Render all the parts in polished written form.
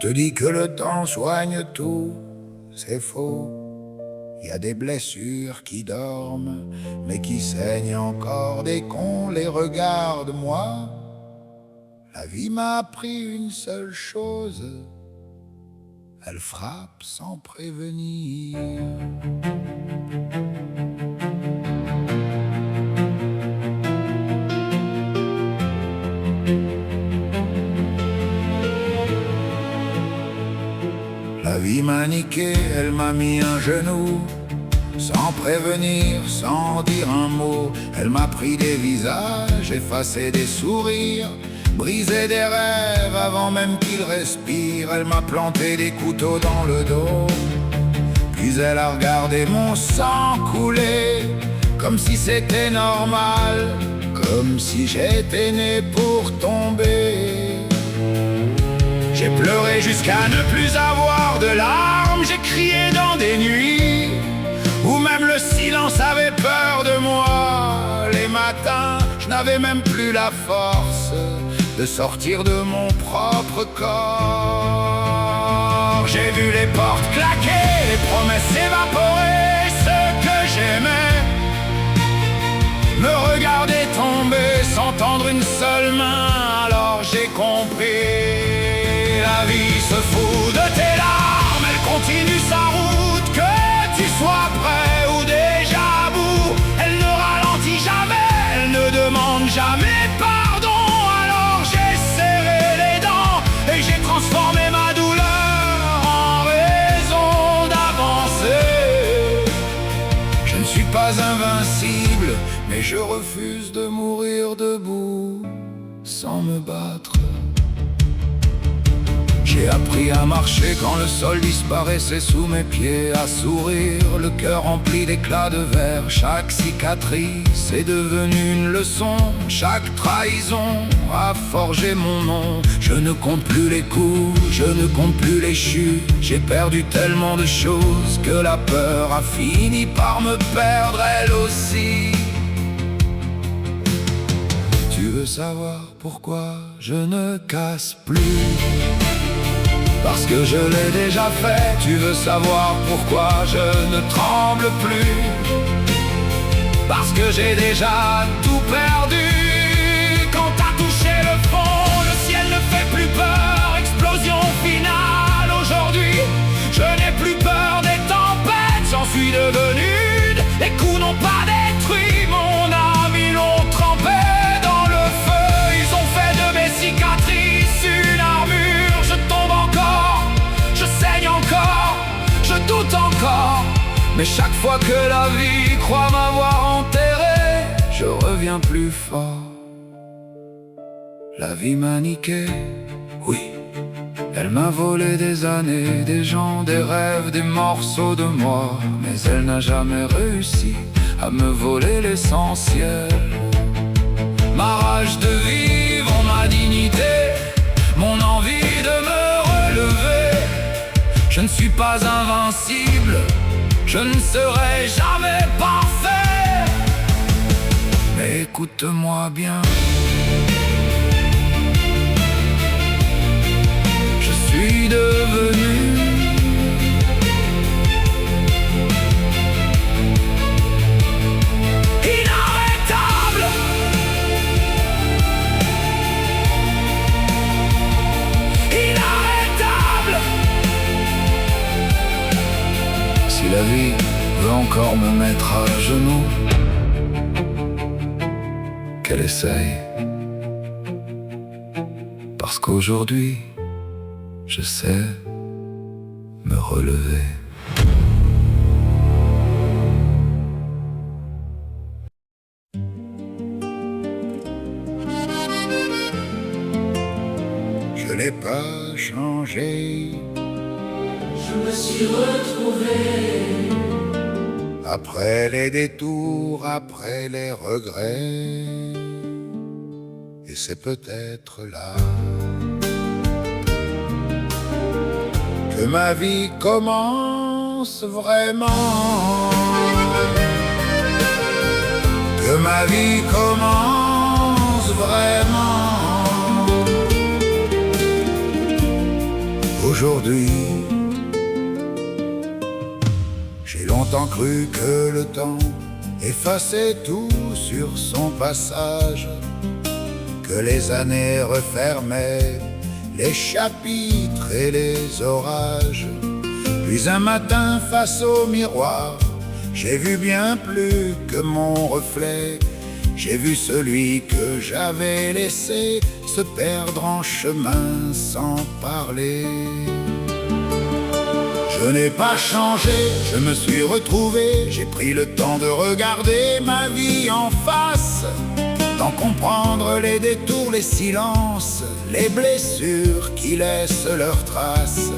te dit que le temps soigne tout, c'est faux. Il y a des blessures qui dorment, mais qui saignent encore dès qu'on les regarde. Moi, la vie m'a appris une seule chose, elle frappe sans prévenir. La vie m'a niqué, elle m'a mis un genou, sans prévenir, sans dire un mot. Elle m'a pris des visages, effacé des sourires, brisé des rêves avant même qu'ils respirent. Elle m'a planté des couteaux dans le dos, puis elle a regardé mon sang couler, comme si c'était normal, comme si j'étais né pour tomber. J'ai pleuré jusqu'à ne plus avoir de larmes, j'ai crié dans des nuits où même le silence avait peur de moi. Les matins, je n'avais même plus la force de sortir de mon propre corps. J'ai vu les portes claquer, les promesses s'évaporer, ceux que j'aimais me regarder tomber sans tendre une seule main. Alors j'ai compris, la vie se fout de tes larmes, elle continue sa route, que tu sois prêt ou déjà à bout. Elle ne ralentit jamais, elle ne demande jamais pardon. Alors j'ai serré les dents et j'ai transformé ma douleur en raison d'avancer. Je ne suis pas invincible, mais je refuse de mourir debout sans me battre. J'ai appris à marcher quand le sol disparaissait sous mes pieds, à sourire, le cœur rempli d'éclats de verre. Chaque cicatrice est devenue une leçon, chaque trahison a forgé mon nom. Je ne compte plus les coups, je ne compte plus les chutes. J'ai perdu tellement de choses que la peur a fini par me perdre elle aussi. Tu veux savoir pourquoi je ne casse plus? Parce que je l'ai déjà fait. Tu veux savoir pourquoi je ne tremble plus? Parce que j'ai déjà tout perdu. Quand t'as touché le fond, le ciel ne fait plus peur. Explosion finale aujourd'hui. Je n'ai plus peur des tempêtes, j'en suis devenu. Les coups n'ont pas détruit mon âme, ils l'ont trempé dans le feu. Ils ont fait de mes cicatrices une armure. Je tombe encore, je saigne encore, je doute encore. Mais chaque fois que la vie croit m'avoir enterré, je reviens plus fort. La vie m'a niqué, oui. Elle m'a volé des années, des gens, des rêves, des morceaux de moi. Mais elle n'a jamais réussi à me voler l'essentiel. Ma rage de vivre, ma dignité, mon envie de me relever. Je ne suis pas invincible, je ne serai jamais parfait. Mais écoute-moi bien, je suis devenu inarrêtable. Inarrêtable. Si la vie veut encore me mettre à genoux, qu'elle essaye. Parce qu'aujourd'hui, je sais me relever. Je n'ai pas changé. Je me suis retrouvé. Après les détours, après les regrets. Et c'est peut-être là que ma vie commence vraiment. Que ma vie commence vraiment. aujourd'hui. J'ai longtemps cru que le temps effaçait tout sur son passage, que les années refermaient les chapitres et les orages. Puis un matin face au miroir, j'ai vu bien plus que mon reflet. J'ai vu celui que j'avais laissé se perdre en chemin sans parler. Je n'ai pas changé, je me suis retrouvé. J'ai pris le temps de regarder ma vie en face, d'en comprendre les détours, les silences, les blessures qui laissent leurs traces.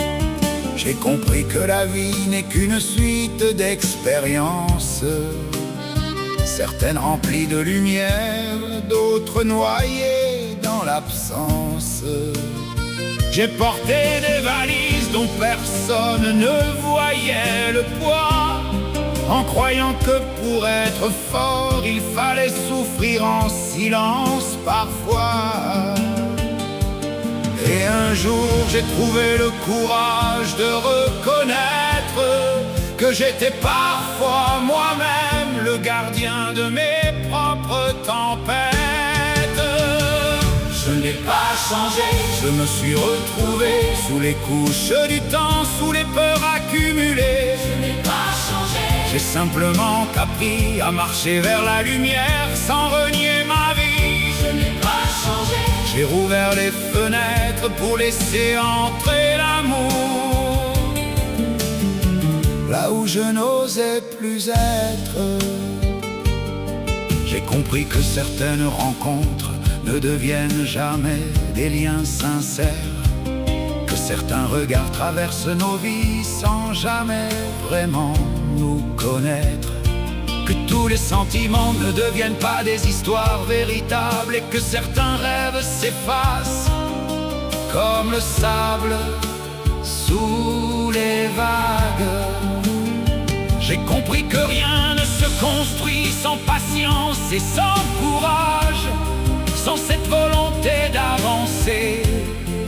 J'ai compris que la vie n'est qu'une suite d'expériences, certaines remplies de lumière, d'autres noyées dans l'absence. J'ai porté des valises dont personne ne voyait le poids, en croyant que pour être fort, il fallait souffrir en silence parfois. Et un jour j'ai trouvé le courage de reconnaître que j'étais parfois moi-même le gardien de mes propres tempêtes. Je n'ai pas changé, je me suis retrouvé sous les couches du temps, sous les peurs accumulées. Je n'ai pas changé, j'ai simplement appris à marcher vers la lumière sans renier ma vie. je n'ai pas changé, j'ai rouvert les fenêtres pour laisser entrer l'amour là où je n'osais plus être. J'ai compris que certaines rencontres ne deviennent jamais des liens sincères, que certains regards traversent nos vies sans jamais vraiment nous connaître, que tous les sentiments ne deviennent pas des histoires véritables et que certains rêves s'effacent comme le sable sous les vagues. J'ai compris que rien ne se construit sans patience et sans courage, sans cette volonté d'avancer,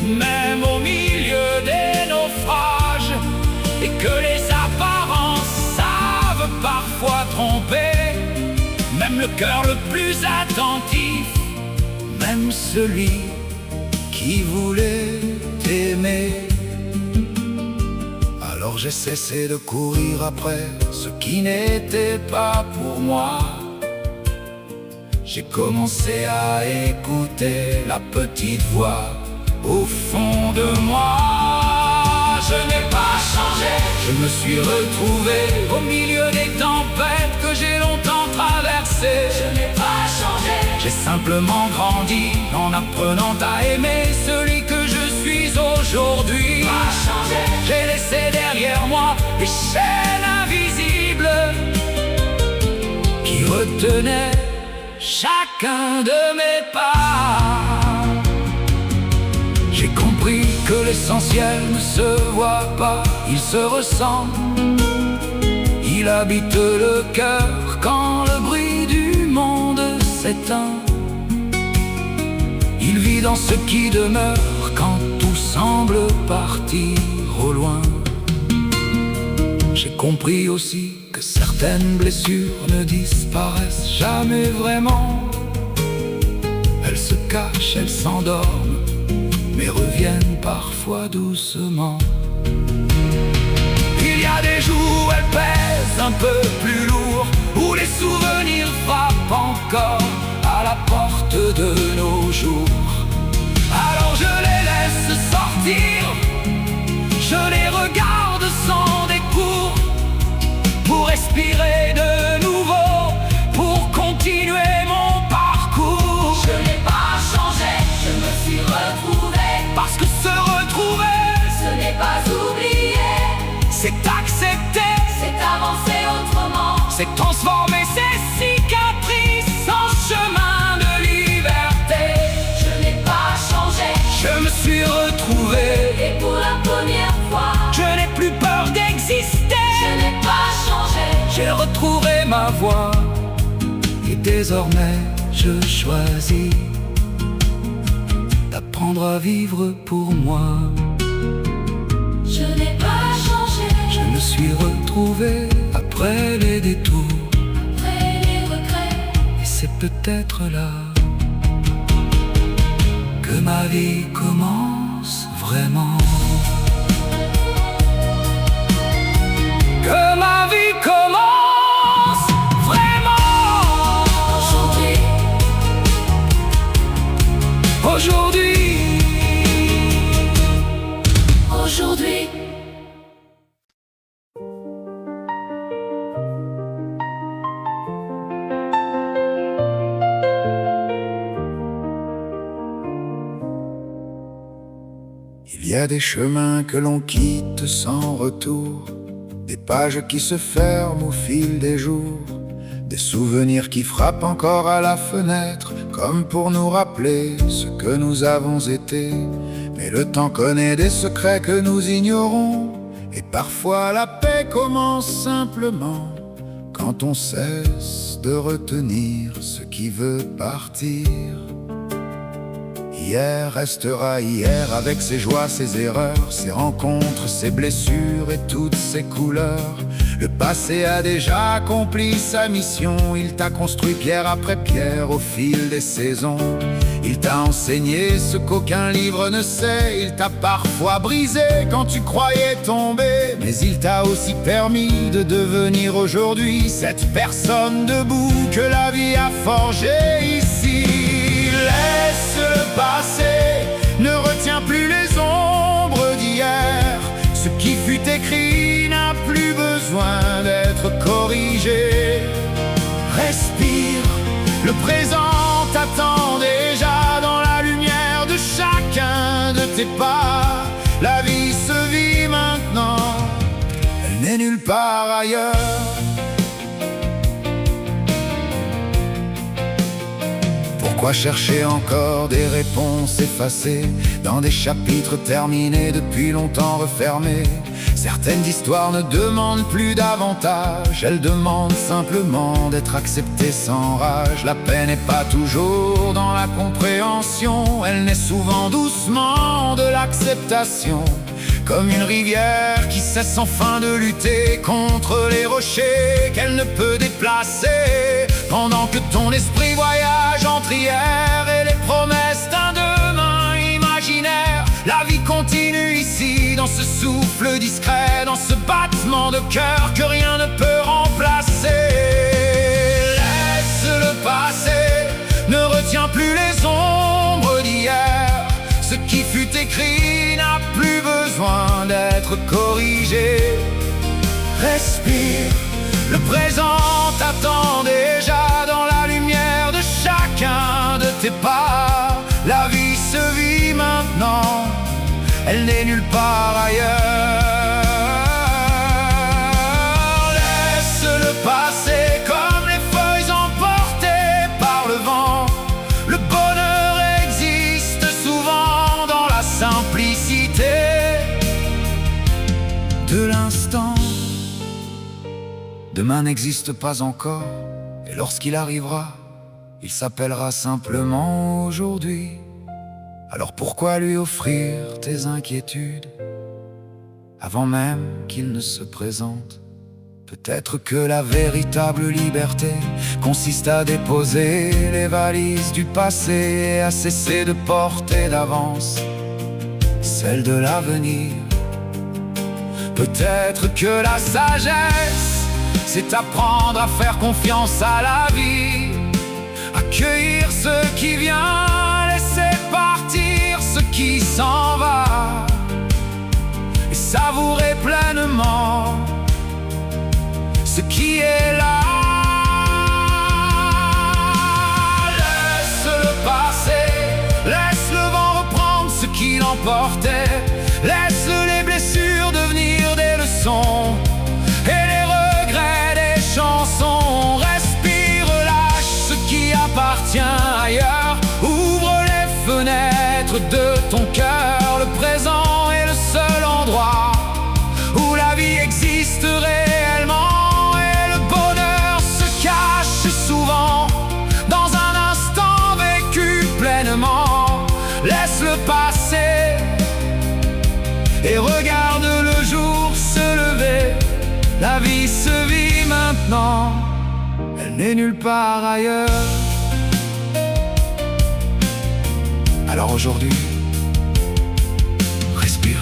même au milieu des naufrages, et que les apparences savent parfois tromper, même le cœur le plus attentif, même celui qui voulait t'aimer. Alors j'ai cessé de courir après ce qui n'était pas pour moi. J'ai commencé à écouter la petite voix au fond de moi. Je n'ai pas changé, je me suis retrouvé au milieu des tempêtes que j'ai longtemps traversées. je n'ai pas changé, J'ai simplement grandi en apprenant à aimer celui que je suis aujourd'hui. pas changé, J'ai laissé derrière moi les chaînes invisibles qui retenaient chacun de mes pas. J'ai compris que l'essentiel ne se voit pas, il se ressent. Il habite le cœur quand le bruit du monde s'éteint. Il vit dans ce qui demeure quand tout semble partir au loin. J'ai compris aussi que certaines blessures ne disparaissent jamais vraiment. Elles se cachent, elles s'endorment, mais reviennent parfois doucement. Il y a des jours où elles pèsent un peu plus lourd, où les souvenirs frappent encore à la porte de nos jours. Alors je les laisse sortir, je les regarde sans décours, pour respirer de nouveau, pour continuer mon parcours. je n'ai pas changé, je me suis retrouvé, Parce que se retrouver, ce n'est pas oublier, c'est accepter, c'est avancer autrement, c'est transformer ses cicatrices en chemin de liberté. je n'ai pas changé, Je me suis retrouvé, et pour la première fois, je n'ai plus peur d'exister. je n'ai pas changé, J'ai retrouvé ma voie et désormais je choisis d'apprendre à vivre pour moi. peut-être là que ma vie commence vraiment. Que ma vie commence vraiment. Aujourd'hui, Aujourd'hui, aujourd'hui. il y a des chemins que l'on quitte sans retour, des pages qui se ferment au fil des jours, des souvenirs qui frappent encore à la fenêtre, comme pour nous rappeler ce que nous avons été. Mais le temps connaît des secrets que nous ignorons, et parfois la paix commence simplement quand on cesse de retenir ce qui veut partir. Hier restera hier avec ses joies, ses erreurs, ses rencontres, ses blessures et toutes ses couleurs. Le passé a déjà accompli sa mission, il t'a construit pierre après pierre au fil des saisons. Il t'a enseigné ce qu'aucun livre ne sait, il t'a parfois brisé quand tu croyais tomber, mais il t'a aussi permis de devenir aujourd'hui cette personne debout que la vie a forgée ici. Laisse le passé, ne retiens plus les ombres d'hier. Ce qui fut écrit n'a plus besoin d'être corrigé. Respire, le présent t'attend déjà dans la lumière de chacun de tes pas. La vie se vit maintenant, elle n'est nulle part ailleurs. Pourquoi chercher encore des réponses effacées dans des chapitres terminés depuis longtemps refermés? Certaines histoires ne demandent plus davantage, elles demandent simplement d'être acceptées sans rage. La paix n'est pas toujours dans la compréhension, elle naît souvent doucement de l'acceptation. Comme une rivière qui cesse enfin de lutter contre les rochers qu'elle ne peut déplacer. Pendant que ton esprit voyage entre hier et les promesses d'un demain imaginaire, la vie continue ici, dans ce souffle discret, dans ce battement de cœur que rien ne peut remplacer. Laisse le passé, ne retiens plus les ombres d'hier. Ce qui fut écrit n'a plus besoin d'être corrigé. Respire, le présent t'attend déjà dans la lumière de chacun de tes pas. La vie se vit maintenant, elle n'est nulle part ailleurs. Laisse le passé comme les feuilles emportées par le vent. Le bonheur existe souvent dans la simplicité de l'instant. Demain n'existe pas encore, et lorsqu'il arrivera, il s'appellera simplement aujourd'hui. Alors pourquoi lui offrir tes inquiétudes avant même qu'il ne se présente? Peut-être que la véritable liberté consiste à déposer les valises du passé et à cesser de porter d'avance celle de l'avenir. Peut-être que la sagesse, c'est apprendre à faire confiance à la vie, accueillir ce qui vient, laisser partir ce qui s'en va, et savourer pleinement ce qui est là. Laisse le passé, laisse le vent reprendre ce qu'il emportait, laisse les blessures devenir des leçons et les regrets des chansons. Respire, lâche ce qui appartient ailleurs, ouvre les fenêtres de ton cœur. Le présent est le seul endroit où la vie existe réellement, et le bonheur se cache souvent dans un instant vécu pleinement. Laisse le passé et regarde le jour se lever. La vie se vit maintenant, elle n'est nulle part ailleurs. Alors aujourd'hui, respire.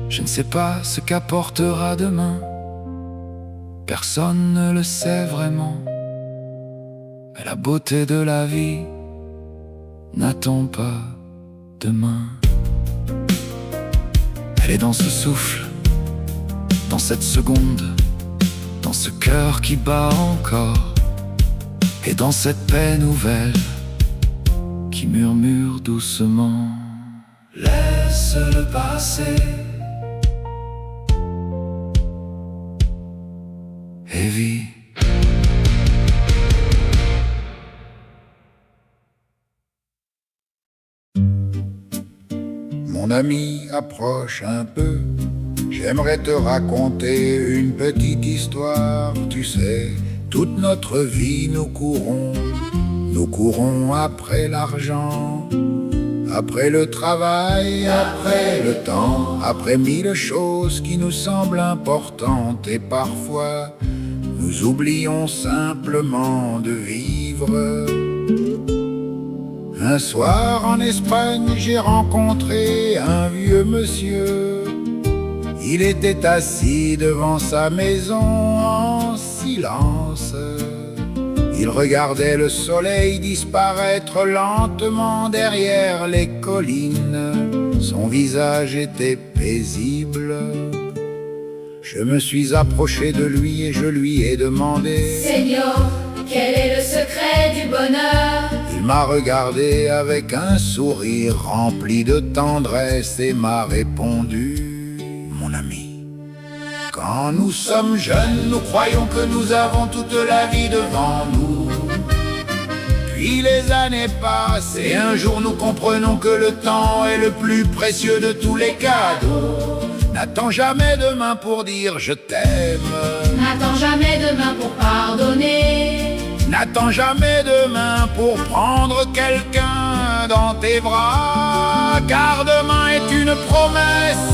Je ne sais pas ce qu'apportera demain. Personne ne le sait vraiment. Mais la beauté de la vie n'attend pas demain. Elle est dans ce souffle, dans cette seconde, dans ce cœur qui bat encore, et dans cette paix nouvelle qui murmure doucement. Laisse-le passer et vis. Mon ami, approche un peu. J'aimerais te raconter une petite histoire. Tu sais, toute notre vie nous courons après l'argent, après le travail, après le temps, après mille choses qui nous semblent importantes. Et parfois, nous oublions simplement de vivre. Un soir en Espagne, j'ai rencontré un vieux monsieur. Il était assis devant sa maison en silence. Il regardait le soleil disparaître lentement derrière les collines. Son visage était paisible. Je me suis approché de lui et je lui ai demandé: Seigneur, quel est le secret du bonheur? Il m'a regardé avec un sourire rempli de tendresse et m'a répondu: Mon ami, quand nous sommes jeunes, nous croyons que nous avons toute la vie devant nous. Puis les années passent et un jour nous comprenons que le temps est le plus précieux de tous les cadeaux. N'attends jamais demain pour dire je t'aime. N'attends jamais demain pour pardonner. N'attends jamais demain pour prendre quelqu'un dans tes bras. Car demain est une promesse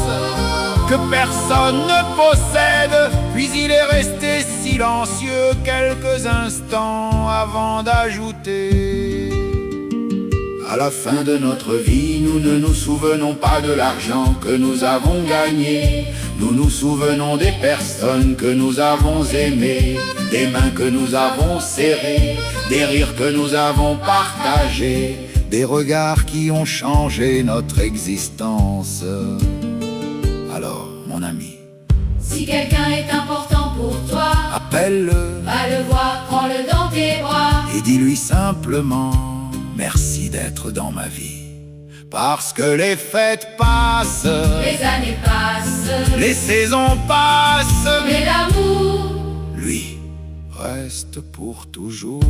que personne ne possède. Puis il est resté silencieux quelques instants avant d'ajouter: à la fin de notre vie, nous ne nous souvenons pas de l'argent que nous avons gagné. Nous nous souvenons des personnes que nous avons aimées, des mains que nous avons serrées, des rires que nous avons partagés, des regards qui ont changé notre existence. Alors, mon ami, si quelqu'un est important pour toi, appelle-le, va le voir, prends-le dans tes bras. et dis-lui simplement: merci d'être dans ma vie. Parce que les fêtes passent, Les années passent, les saisons passent, mais l'amour, lui reste pour toujours.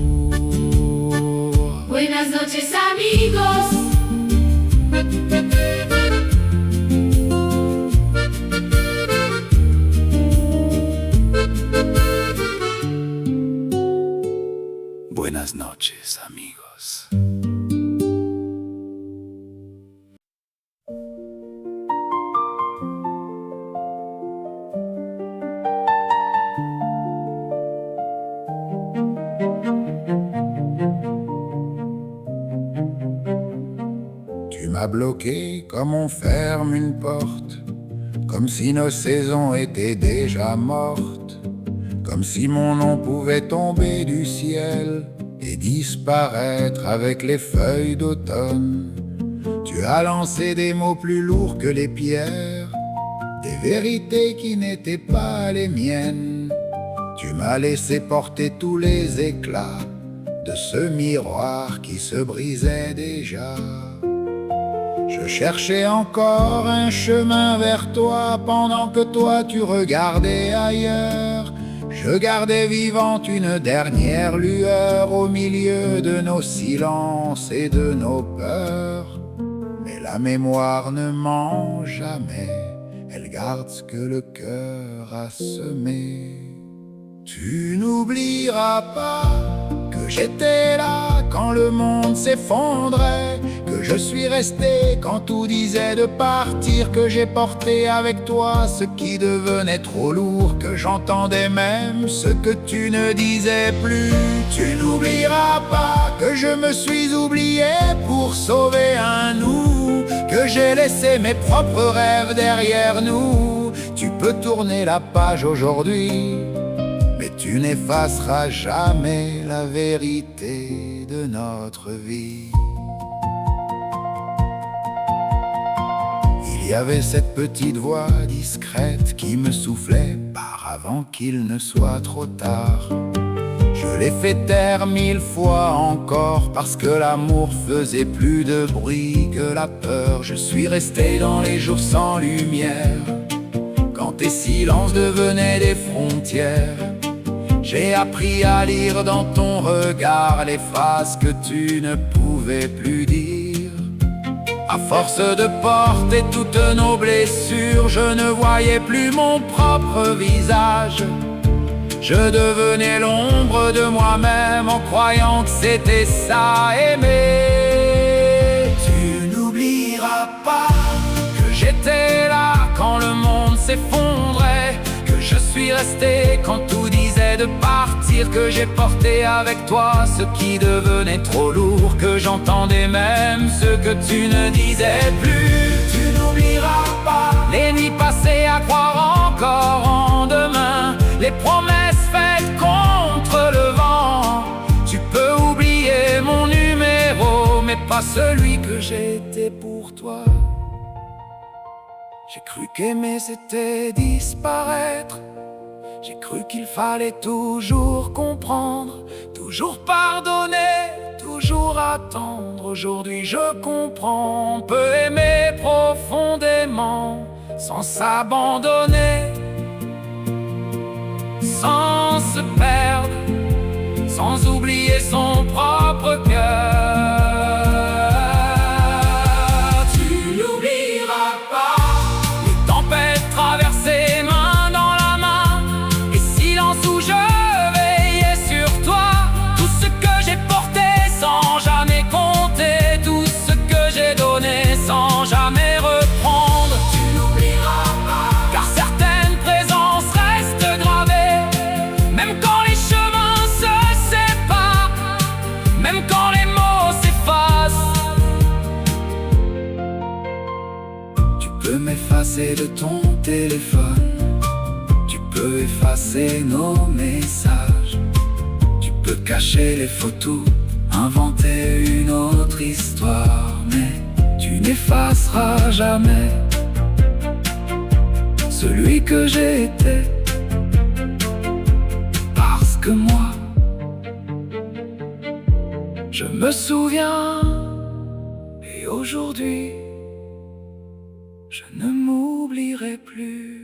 buenas noches amigos. Buenas noches, amigos. Tu m'as bloqué comme on ferme une porte, comme si nos saisons étaient déjà mortes, comme si mon nom pouvait tomber du ciel et disparaître avec les feuilles d'automne. Tu as lancé des mots plus lourds que les pierres, des vérités qui n'étaient pas les miennes. Tu m'as laissé porter tous les éclats de ce miroir qui se brisait déjà. Je cherchais encore un chemin vers toi pendant que toi tu regardais ailleurs. Je gardais vivante une dernière lueur au milieu de nos silences et de nos peurs. Mais la mémoire ne ment jamais, elle garde ce que le cœur a semé. Tu n'oublieras pas que j'étais là quand le monde s'effondrait, que Je suis resté quand tout disait de partir, que j'ai porté avec toi ce qui devenait trop lourd, que j'entendais même ce que tu ne disais plus. Tu n'oublieras pas que je me suis oublié pour sauver un nous, que j'ai laissé mes propres rêves derrière nous. Tu peux tourner la page aujourd'hui, mais tu n'effaceras jamais la vérité de notre vie. Il y avait cette petite voix discrète qui me soufflait par avant qu'il ne soit trop tard. Je l'ai fait taire 1000 fois encore parce que l'amour faisait plus de bruit que la peur. Je suis resté dans les jours sans lumière, quand tes silences devenaient des frontières. J'ai appris à lire dans ton regard les phrases que tu ne pouvais plus dire. À force de porter toutes nos blessures, je ne voyais plus mon propre visage. Je devenais l'ombre de moi-même en croyant que c'était ça, aimer. Tu n'oublieras pas que j'étais là quand le monde s'effondrait, que je suis resté quand tout disait de partir, que j'ai porté avec toi ce qui devenait trop lourd, que j'entendais même ce que tu ne disais plus. Tu n'oublieras pas les nuits passées à croire encore en demain, les promesses faites contre le vent. Tu peux oublier mon numéro, mais pas celui que j'étais pour toi. J'ai cru qu'aimer c'était disparaître. J'ai cru qu'il fallait toujours comprendre, toujours pardonner, toujours attendre. Aujourd'hui je comprends, on peut aimer profondément sans s'abandonner, sans se perdre, sans oublier son propre cœur. Tu n'oublieras pas les tempêtes traversées main dans la main, et silence où je veillais sur toi. Tout ce que j'ai porté sans jamais compter, tout ce que j'ai donné sans jamais reprendre. Tu n'oublieras pas, car certaines présences restent gravées, même quand les chemins se séparent, même quand les mots s'effacent. Tu peux m'effacer de ton téléphone, tu peux effacer nos messages, tu peux cacher les photos, inventer une autre histoire, mais tu n'effaceras jamais celui que j'ai été. Parce que moi, je me souviens, et aujourd'hui, je ne m'oublierai plus.